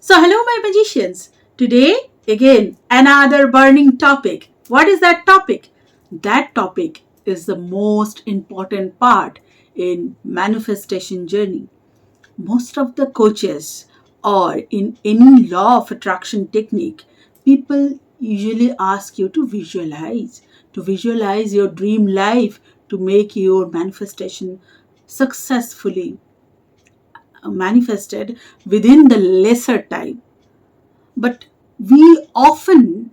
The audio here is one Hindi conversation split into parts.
So, hello, my magicians. Today, again, another burning topic. What is that topic? That topic is the most important part in manifestation journey. Most of the coaches or in any law of attraction technique, people usually ask you to visualize your dream life to make your manifestation successfully manifested within the lesser time. But we often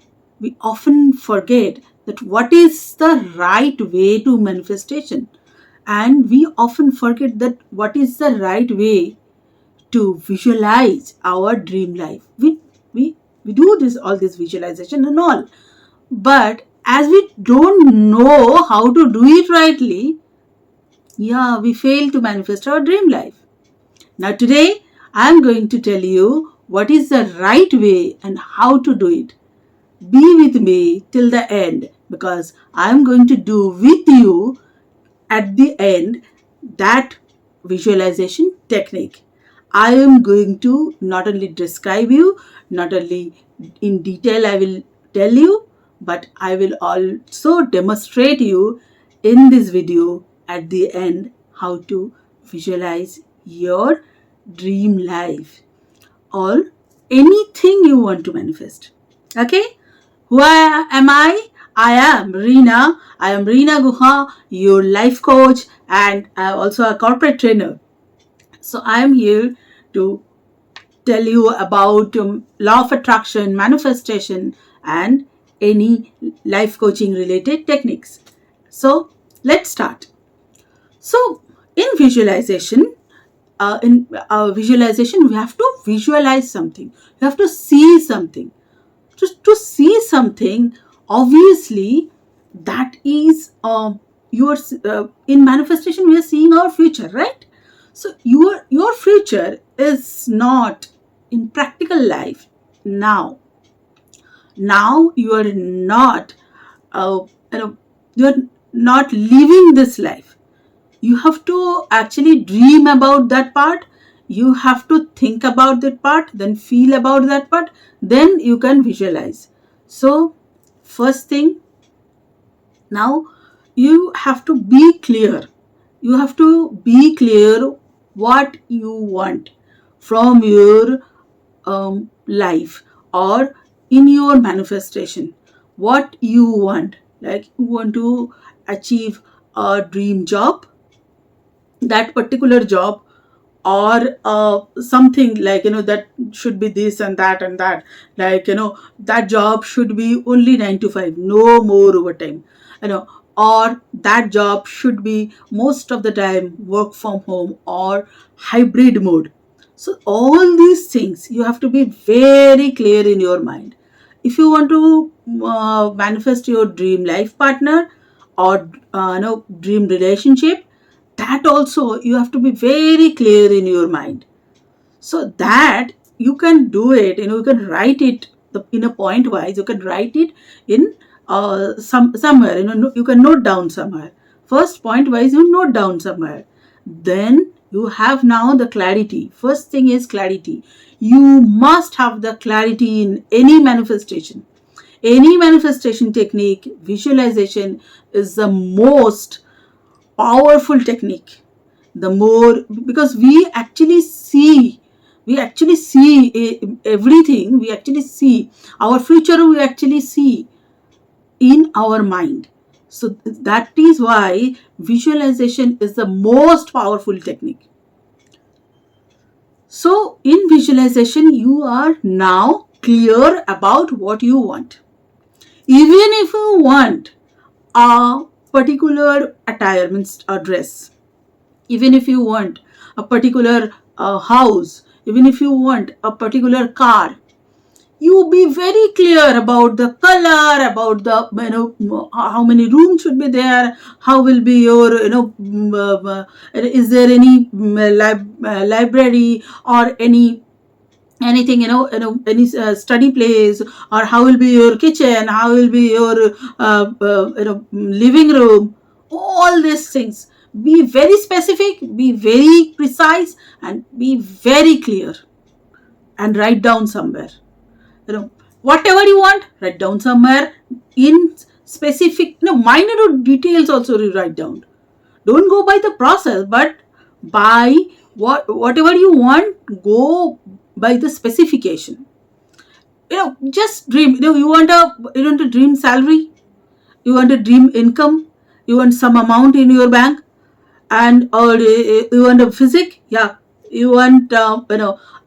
forget that what is the right way to manifestation, and we often forget that what is the right way to visualize our dream life. We do this all this visualization and all, but as we don't know how to do it rightly, we fail to manifest our dream life. Now, today I am going to tell you what is the right way and how to do it. Be with me till the end, because I am going to do with you at the end that visualization technique. I am going to not only describe you, not only in detail I will tell you, but I will also demonstrate you in this video at the end how to visualize your dream life or anything you want to manifest. Okay? Who am I? I am Reena. I am Reena Guha, your life coach, and I am also a corporate trainer. So I am here to tell you about law of attraction, manifestation, and any life coaching related techniques. So let's start. So in visualization, we have to visualize something. We have to see something. To see something, obviously, that is in manifestation. We are seeing our future, right? So your future is not in practical life now. Now you are not, you are not living this life. You have to actually dream about that part. You have to think about that part, then feel about that part, then you can visualize. So first thing, now you have to be clear. You have to be clear what you want from your life or in your manifestation. What you want, like you want to achieve a dream job, that particular job, or something like that should be this and that and that, like that job should be only 9 to 5, no more overtime, or that job should be most of the time work from home or hybrid mode. So all these things you have to be very clear in your mind. If you want to manifest your dream life partner or dream relationship, that also you have to be very clear in your mind, so that you can do it. You can write it in a point wise. You can write it in somewhere. You can note down somewhere. First, point wise, you note down somewhere. Then you have now the clarity. First thing is clarity. You must have the clarity in any manifestation. Any manifestation technique, visualization is the most powerful technique. The more, because we actually see everything. We actually see our future. We actually see in our mind. So that is why visualization is the most powerful technique. So in visualization, you are now clear about what you want. Even if you want a particular attire, means a dress, even if you want a particular house, even if you want a particular car, you be very clear about the color, about the how many rooms should be there, how will be your is there any library or anything, any study place, or how will be your kitchen, how will be your living room. All these things, be very specific, be very precise, and be very clear. and write down somewhere. Whatever you want, write down somewhere in specific, minor details also you write down. Don't go by the process, but by whatever you want, go by the specification. Just dream. You want a dream salary, you want a dream income, you want some amount in your bank, and or you want a physique, yeah, you want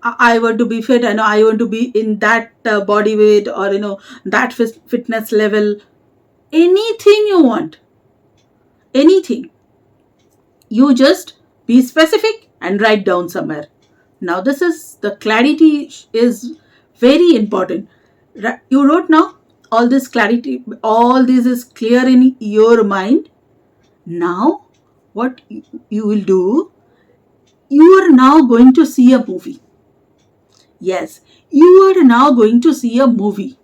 I want to be fit, and I want to be in that body weight, or that fitness level. Anything you want, anything, you just be specific and write down somewhere. Now this is the clarity is very important. You wrote now, all this clarity, all this is clear in your mind. Now what you will do, you are now going to see a movie. Yes, you are now going to see a movie,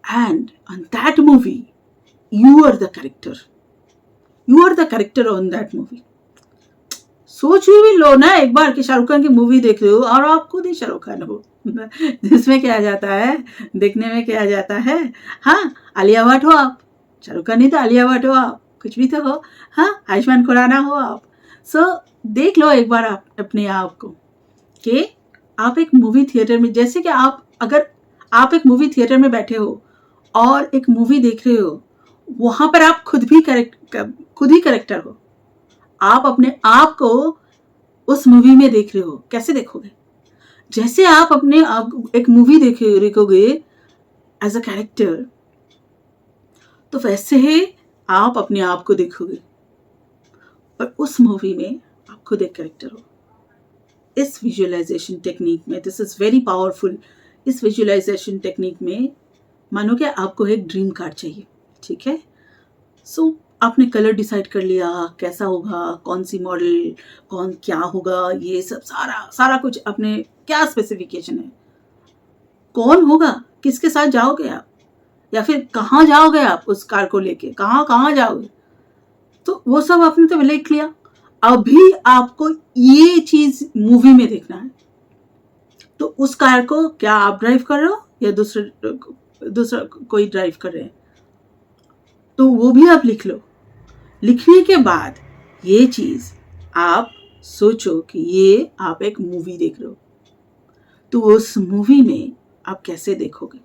and on that movie you are the character. You are the character on that movie. सोच भी लो ना एक बार कि शाहरुख खान की मूवी देख रहे हो और आप खुद ही शाहरुख खान हो। जिसमें क्या जाता है, देखने में क्या जाता है, हाँ आलिया भट्ट हो आप, शाहरुख खान नहीं तो आलिया भट्ट हो आप, कुछ भी तो हो, हाँ आयुष्मान खुराना हो आप। सो देख लो एक बार आप अपने आप को कि आप एक मूवी थिएटर में, जैसे कि अगर आप एक मूवी थिएटर में बैठे हो और एक मूवी देख रहे हो, वहां पर आप खुद ही करेक्टर हो। आप अपने आप को उस मूवी में देख रहे हो, कैसे देखोगे? जैसे आप अपने आप एक मूवी देखोगे एज अ कैरेक्टर, तो वैसे ही आप अपने आप को देखोगे, और उस मूवी में आप खुद एक कैरेक्टर हो। इस विजुअलाइजेशन टेक्निक में, दिस इज वेरी पावरफुल, इस विजुअलाइजेशन टेक्निक में मानो कि आपको एक ड्रीम कार चाहिए, ठीक है? सो आपने कलर डिसाइड कर लिया, कैसा होगा, कौन सी मॉडल, कौन क्या होगा, ये सब सारा कुछ अपने क्या स्पेसिफिकेशन है, कौन होगा, किसके साथ जाओगे आप, या फिर कहाँ जाओगे आप उस कार को लेके, कहाँ जाओगे, तो वो सब आपने तो लिख लिया। अभी आपको ये चीज मूवी में देखना है, तो उस कार को क्या आप ड्राइव कर रहे हो या दूसरा कोई ड्राइव कर रहे हैं, तो वो भी आप लिख लो। लिखने के बाद ये चीज आप सोचो कि ये आप एक मूवी देख रहे हो, तो उस मूवी में आप कैसे देखोगे?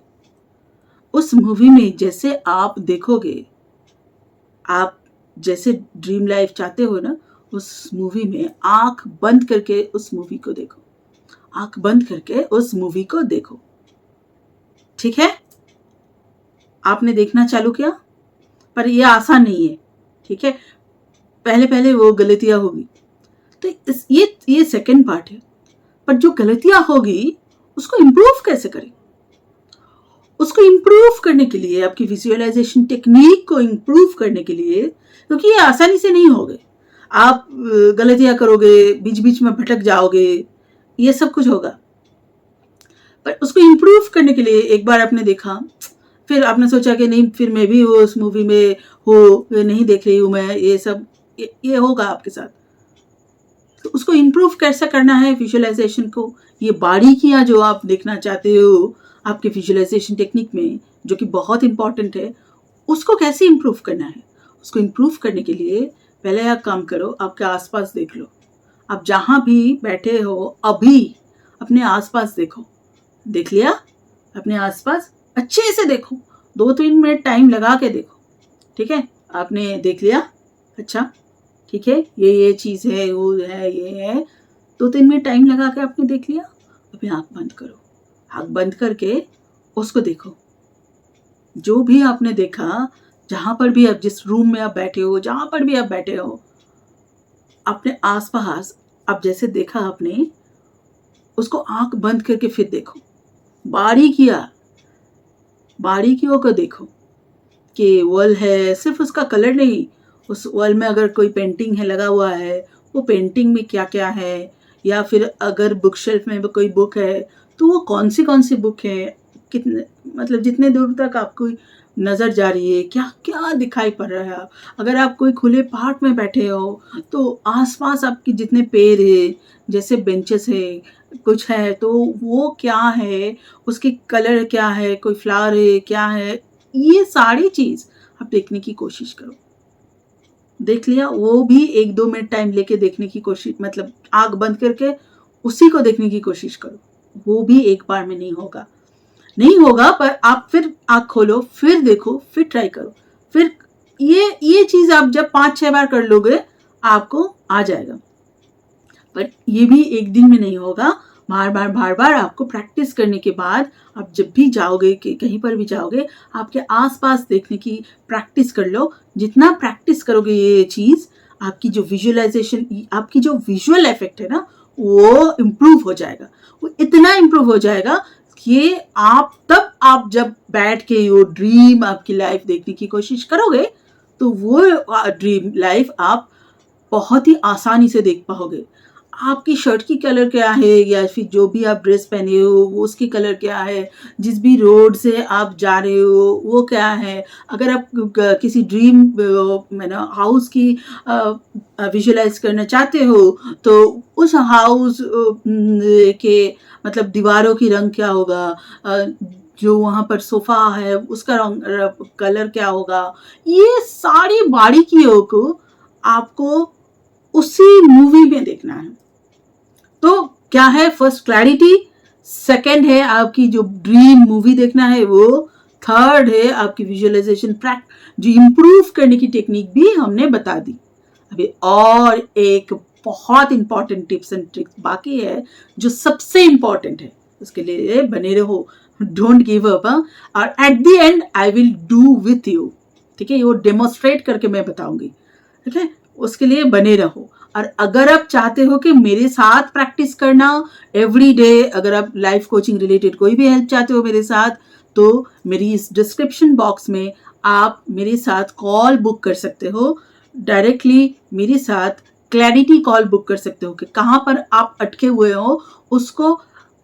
उस मूवी में जैसे आप देखोगे, आप जैसे ड्रीम लाइफ चाहते हो ना, उस मूवी में आंख बंद करके उस मूवी को देखो, आंख बंद करके उस मूवी को देखो, ठीक है? आपने देखना चालू किया, पर यह आसान नहीं है, ठीक है? पहले वो गलतियां होगी, तो ये सेकंड पार्ट है। पर जो गलतियां होगी उसको इम्प्रूव कैसे करें? उसको इम्प्रूव करने के लिए, आपकी विजुअलाइजेशन टेक्निक को इम्प्रूव करने के लिए, क्योंकि ये आसानी से नहीं होगा, आप गलतियां करोगे, बीच बीच में भटक जाओगे, ये सब कुछ होगा। पर उसको इम्प्रूव करने के लिए एक बार आपने देखा, फिर आपने सोचा कि नहीं, फिर मैं भी उस मूवी में नहीं देख रही हूँ मैं, ये सब ये होगा आपके साथ। तो उसको इम्प्रूव कैसे करना है विजुअलाइजेशन को, ये बारीकियां जो आप देखना चाहते हो आपके विजुअलाइजेशन टेक्निक में, जो कि बहुत इंपॉर्टेंट है, उसको कैसे इम्प्रूव करना है? उसको इम्प्रूव करने के लिए पहले आप काम करो, आपके आसपास देख लो। आप जहाँ भी बैठे हो अभी अपने आसपास देखो। देख लिया अपने आसपास? अच्छे से देखो, 2-3 मिनट टाइम लगा के देखो, ठीक है? आपने देख लिया, अच्छा ठीक है, ये चीज़ है, वो है, ये है, 2-3 मिनट टाइम लगा के आपने देख लिया। अभी आँख बंद करो, आँख बंद करके उसको देखो। जो भी आपने देखा, जहाँ पर भी आप, जिस रूम में आप बैठे हो, जहाँ पर भी आप बैठे हो, अपने आसपास आप जैसे देखा आपने, उसको आँख बंद करके फिर देखो। बारीकियों को देखो कि वॉल है, सिर्फ उसका कलर नहीं, उस वॉल में अगर कोई पेंटिंग है लगा हुआ है, वो पेंटिंग में क्या क्या है, या फिर अगर बुक शेल्फ में कोई बुक है तो वो कौन सी बुक है, कितने, मतलब जितने दूर तक आपको नज़र जा रही है, क्या क्या दिखाई पड़ रहा है। अगर आप कोई खुले पार्क में बैठे हो तो आसपास आपके जितने पेड़ है, जैसे बेंचेस है, कुछ है तो वो क्या है, उसके कलर क्या है, कोई फ्लावर है क्या है, ये सारी चीज़ आप देखने की कोशिश करो। देख लिया, वो भी 1-2 मिनट टाइम लेके देखने की कोशिश, मतलब आँख बंद करके उसी को देखने की कोशिश करो। वो भी एक बार में नहीं होगा, नहीं होगा, पर आप फिर आँख खोलो, फिर देखो, फिर ट्राई करो, फिर ये चीज़ आप जब 5-6 बार कर लोगे आपको आ जाएगा। पर ये भी एक दिन में नहीं होगा, बार बार आपको प्रैक्टिस करने के बाद आप जब भी जाओगे कि कहीं पर भी जाओगे, आपके आसपास देखने की प्रैक्टिस कर लो। जितना प्रैक्टिस करोगे ये चीज़, आपकी जो विजुअलाइजेशन, आपकी जो विजुअल इफेक्ट है ना, वो इम्प्रूव हो जाएगा। वो इतना इम्प्रूव हो जाएगा कि आप जब बैठ के वो ड्रीम आपकी लाइफ देखने की कोशिश करोगे, तो वो ड्रीम लाइफ आप बहुत ही आसानी से देख पाओगे। आपकी शर्ट की कलर क्या है, या फिर जो भी आप ड्रेस पहने हो वो उसकी कलर क्या है, जिस भी रोड से आप जा रहे हो वो क्या है। अगर आप किसी ड्रीम हाउस की विजुअलाइज करना चाहते हो, तो उस हाउस के मतलब दीवारों की रंग क्या होगा, जो वहाँ पर सोफा है उसका रंग कलर क्या होगा, ये सारी बारीकियों को आपको उसी मूवी में देखना है। तो क्या है, फर्स्ट क्लैरिटी, सेकंड है आपकी जो ड्रीम मूवी देखना है वो, थर्ड है आपकी विजुअलाइजेशन जो इम्प्रूव करने की टेक्निक भी हमने बता दी। अभी और एक बहुत इंपॉर्टेंट टिप्स एंड ट्रिक्स बाकी है जो सबसे इंपॉर्टेंट है, उसके लिए बने रहो, डोंट गिव अप। और at the and I will do with you, ठीक है, वो डेमोन्स्ट्रेट करके मैं बताऊंगी, ठीक है, उसके लिए बने रहो। और अगर आप चाहते हो कि मेरे साथ प्रैक्टिस करना एवरी डे, अगर आप लाइफ कोचिंग रिलेटेड कोई भी हेल्प चाहते हो मेरे साथ, तो मेरी इस डिस्क्रिप्शन बॉक्स में आप मेरे साथ कॉल बुक कर सकते हो, डायरेक्टली मेरे साथ क्लैरिटी कॉल बुक कर सकते हो कि कहाँ पर आप अटके हुए हो, उसको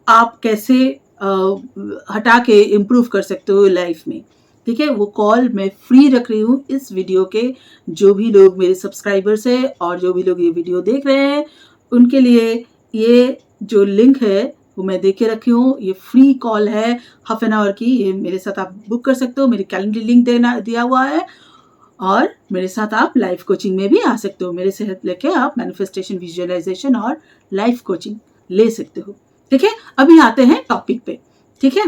आप कैसे हटा के इम्प्रूव कर सकते हो लाइफ में, ठीक है। वो कॉल मैं फ्री रख रही हूँ इस वीडियो के जो भी लोग मेरे सब्सक्राइबर्स हैं और जो भी लोग ये वीडियो देख रहे हैं, उनके लिए ये जो लिंक है वो मैं दे के रखी हूँ। ये फ्री कॉल है, हाफ एन आवर की, ये मेरे साथ आप बुक कर सकते हो, मेरी कैलेंडर लिंक दिया हुआ है, और मेरे साथ आप लाइफ कोचिंग में भी आ सकते हो। मेरे से हेल्प लेके आप मैनिफेस्टेशन, विजुअलाइजेशन और लाइफ कोचिंग ले सकते हो, ठीक है। अभी आते हैं टॉपिक पे, ठीक है।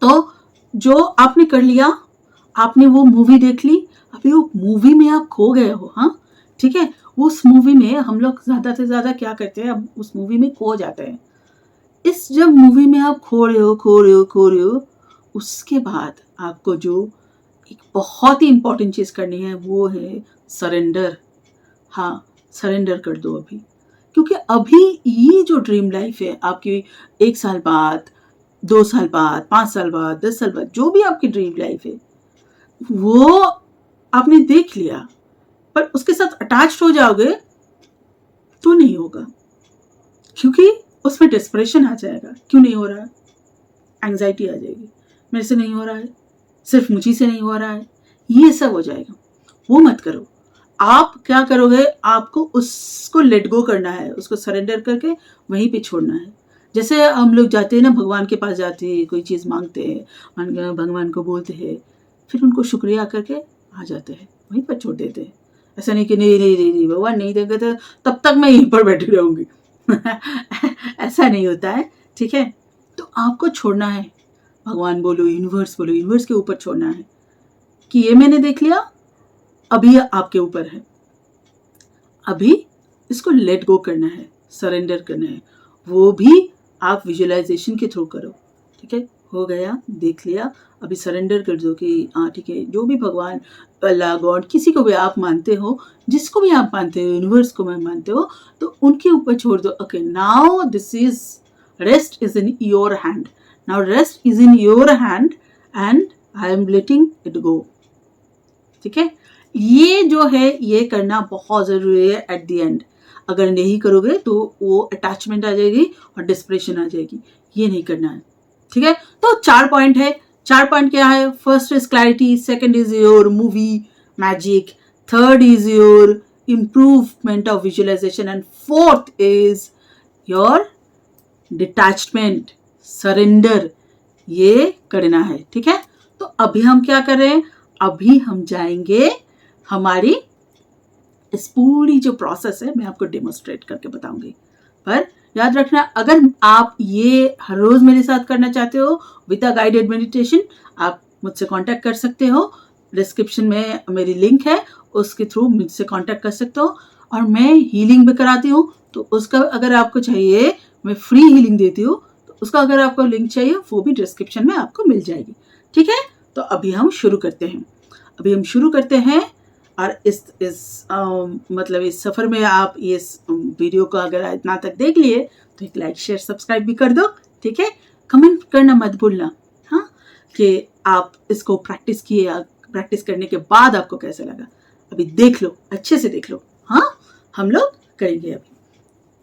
तो जो आपने कर लिया, आपने वो मूवी देख ली, अभी वो मूवी में आप खो गए हो, हाँ, ठीक है। उस मूवी में हम लोग ज़्यादा से ज़्यादा क्या करते हैं, अब उस मूवी में खो जाते हैं। इस जब मूवी में आप खो रहे हो, उसके बाद आपको जो एक बहुत ही इंपॉर्टेंट चीज़ करनी है वो है सरेंडर। हाँ, सरेंडर कर दो अभी, क्योंकि अभी ये जो ड्रीम लाइफ है आपकी, 1 साल बाद, 2 साल बाद, 5 साल बाद, 10 साल बाद, जो भी आपकी ड्रीम लाइफ है वो आपने देख लिया, पर उसके साथ अटैच्ड हो जाओगे तो नहीं होगा, क्योंकि उसमें डिस्प्रेशन आ जाएगा। क्यों नहीं हो रहा है, एंग्जाइटी आ जाएगी, मेरे से नहीं हो रहा है, सिर्फ मुझी से नहीं हो रहा है, ये सब हो जाएगा। वो मत करो। आप क्या करोगे, आपको उसको लेट गो करना है, उसको सरेंडर करके वहीं पे छोड़ना है। जैसे हम लोग जाते हैं ना, भगवान के पास जाते हैं, कोई चीज़ मांगते हैं, भगवान को बोलते हैं, फिर उनको शुक्रिया करके आ जाते हैं, वहीं पर छोड़ देते हैं। ऐसा नहीं कि नहीं भगवान नहीं देंगे तो तब तक मैं यहीं पर बैठी रहूँगी ऐसा नहीं होता है, ठीक है। तो आपको छोड़ना है, भगवान बोलो, यूनिवर्स के ऊपर छोड़ना है कि ये मैंने देख लिया, अभी आपके ऊपर है, अभी इसको लेट गो करना है, सरेंडर करना है। वो भी आप विजुअलाइजेशन के थ्रू करो, ठीक है। हो गया, देख लिया, अभी सरेंडर कर दो कि हाँ ठीक है, जो भी भगवान, अल्लाह, गॉड, किसी को भी आप मानते हो, जिसको भी आप मानते हो, यूनिवर्स को मैं मानते हो, तो उनके ऊपर छोड़ दो। Okay, now this is rest is in your hand, now rest is in your hand and I am letting it go, ठीक है। ये जो है ये करना बहुत ज़रूरी है एट द एंड। अगर नहीं करोगे तो वो अटैचमेंट आ जाएगी और डिस्प्रेशन आ जाएगी, ये नहीं करना है, ठीक है। तो 4 पॉइंट है। 4 पॉइंट क्या है, first is clarity, second is your movie magic, third is your improvement of visualisation and fourth is your detachment, surrender, ये करना है। ठीक है, तो अभी हम क्या कर रहे हैं, अभी हम जाएंगे हमारी इस पूरी जो प्रोसेस है मैं आपको डेमोस्ट्रेट करके बताऊंगी। पर याद रखना, अगर आप ये हर रोज मेरे साथ करना चाहते हो विद अ गाइडेड मेडिटेशन, आप मुझसे कांटेक्ट कर सकते हो। डिस्क्रिप्शन में मेरी लिंक है, उसके थ्रू मुझसे कांटेक्ट कर सकते हो। और मैं हीलिंग भी कराती हूँ, तो उसका अगर आपको चाहिए, मैं फ्री हीलिंग देती हूँ, तो उसका अगर आपको लिंक चाहिए वो भी डिस्क्रिप्शन में आपको मिल जाएगी। ठीक है, तो अभी हम शुरू करते हैं। और मतलब इस सफ़र में आप इस वीडियो को अगर इतना तक देख लिए तो एक लाइक शेयर सब्सक्राइब भी कर दो। ठीक है, कमेंट करना मत भूलना, हाँ, कि आप इसको प्रैक्टिस करने के बाद आपको कैसा लगा। अभी देख लो, अच्छे से देख लो। हाँ, हम लोग करेंगे अभी।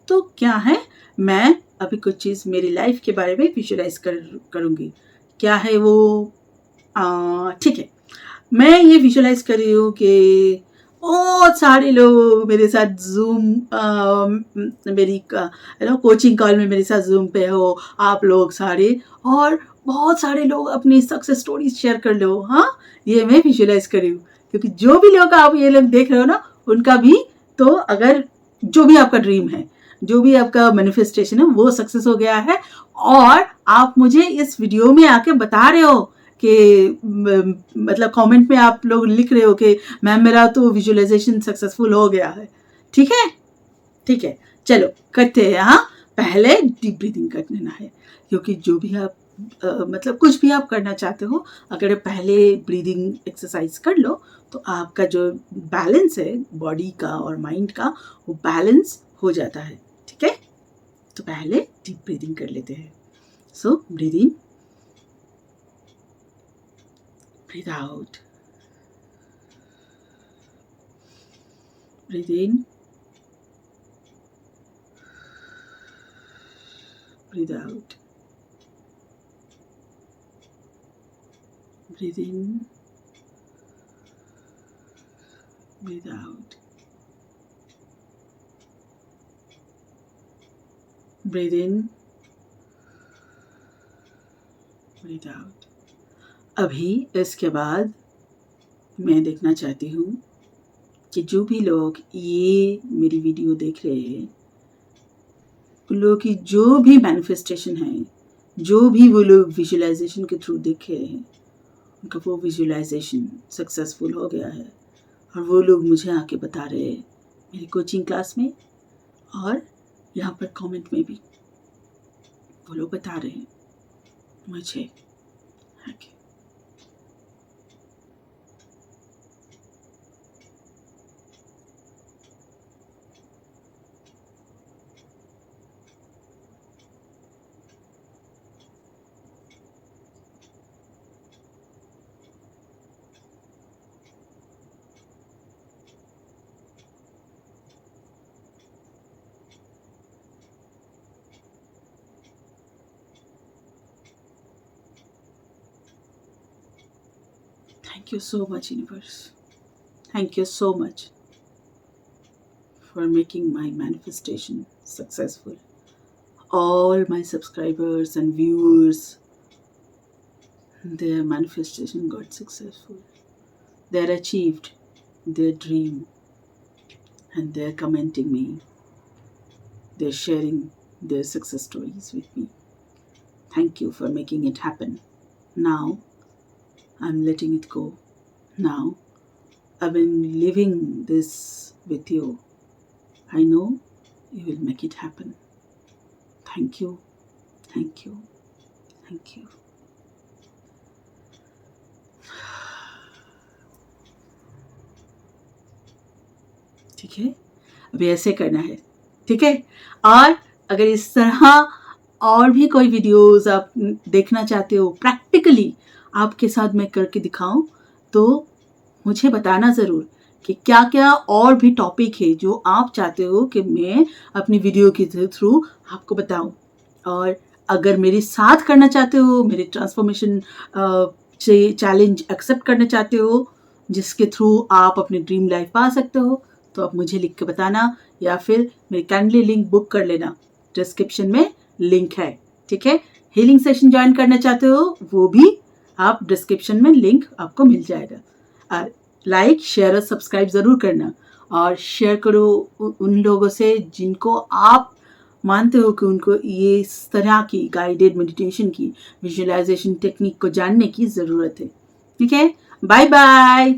तो क्या है, मैं अभी कुछ चीज़ मेरी लाइफ के बारे में विजुअलाइज करूँगी। क्या है वो, ठीक है, मैं ये विजुअलाइज कर रही हूँ कि बहुत सारे लोग मेरे साथ जूम मेरी कोचिंग कॉल में मेरे साथ जूम पे हो आप लोग सारे, और बहुत सारे लोग अपनी सक्सेस स्टोरीज शेयर कर लो। हाँ, ये मैं विजुअलाइज कर रही हूँ, क्योंकि जो भी लोग आप ये लोग देख रहे हो ना, उनका भी, तो अगर जो भी आपका ड्रीम है, जो भी आपका मैनिफेस्टेशन है, वो सक्सेस हो गया है। और आप मुझे इस वीडियो में आके बता रहे हो कि मतलब कमेंट में आप लोग लिख रहे हो कि मैम मेरा तो विजुअलाइजेशन सक्सेसफुल हो गया है। ठीक है, ठीक है, चलो करते हैं। हाँ, पहले डीप ब्रीदिंग कर लेना है, क्योंकि जो भी आप मतलब कुछ भी आप करना चाहते हो, अगर पहले ब्रीदिंग एक्सरसाइज कर लो तो आपका जो बैलेंस है बॉडी का और माइंड का, वो बैलेंस हो जाता है। ठीक है, तो पहले डीप ब्रीदिंग कर लेते हैं। So breathe in, breathe out, breathe in, breathe out, breathe in, breathe out, breathe in, breathe out। अभी इसके बाद मैं देखना चाहती हूँ कि जो भी लोग ये मेरी वीडियो देख रहे हैं, उन लोगों की जो भी मैनिफेस्टेशन है, जो भी वो लोग विजुअलाइजेशन के थ्रू देख रहे हैं, उनका वो विजुअलाइजेशन सक्सेसफुल हो गया है। और वो लोग मुझे आके बता रहे हैं मेरी कोचिंग क्लास में, और यहाँ पर कमेंट में भी वो लोग बता रहे हैं मुझे आके। Thank you so much, universe. Thank you so much for making my manifestation successful. All my subscribers and viewers, their manifestation got successful. They achieved their dream, and they're commenting me. They're sharing their success stories with me. Thank you for making it happen. Now, I'm letting it go. Now, I've been living this with you. I know you will make it happen. Thank you, thank you, thank you. ठीक है, अभी ऐसे करना है। ठीक है, और अगर इस तरह और भी कोई वीडियोस आप देखना चाहते हो, प्रैक्टिकली आपके साथ मैं करके दिखाऊं, तो मुझे बताना ज़रूर कि क्या क्या और भी टॉपिक है जो आप चाहते हो कि मैं अपनी वीडियो के थ्रू आपको बताऊं। और अगर मेरे साथ करना चाहते हो, मेरे ट्रांसफॉर्मेशन चैलेंज एक्सेप्ट करना चाहते हो, जिसके थ्रू आप अपनी ड्रीम लाइफ पा सकते हो, तो आप मुझे लिख के बताना, या फिर मेरी कैंडली लिंक बुक कर लेना। डिस्क्रिप्शन में लिंक है, ठीक है। हीलिंग सेशन ज्वाइन करना चाहते हो वो भी आप डिस्क्रिप्शन में लिंक आपको मिल जाएगा। लाइक शेयर और सब्सक्राइब ज़रूर करना और शेयर करो उन लोगों से जिनको आप मानते हो कि उनको ये इस तरह की गाइडेड मेडिटेशन की विजुअलाइजेशन टेक्निक को जानने की ज़रूरत है, ठीक है। Bye bye.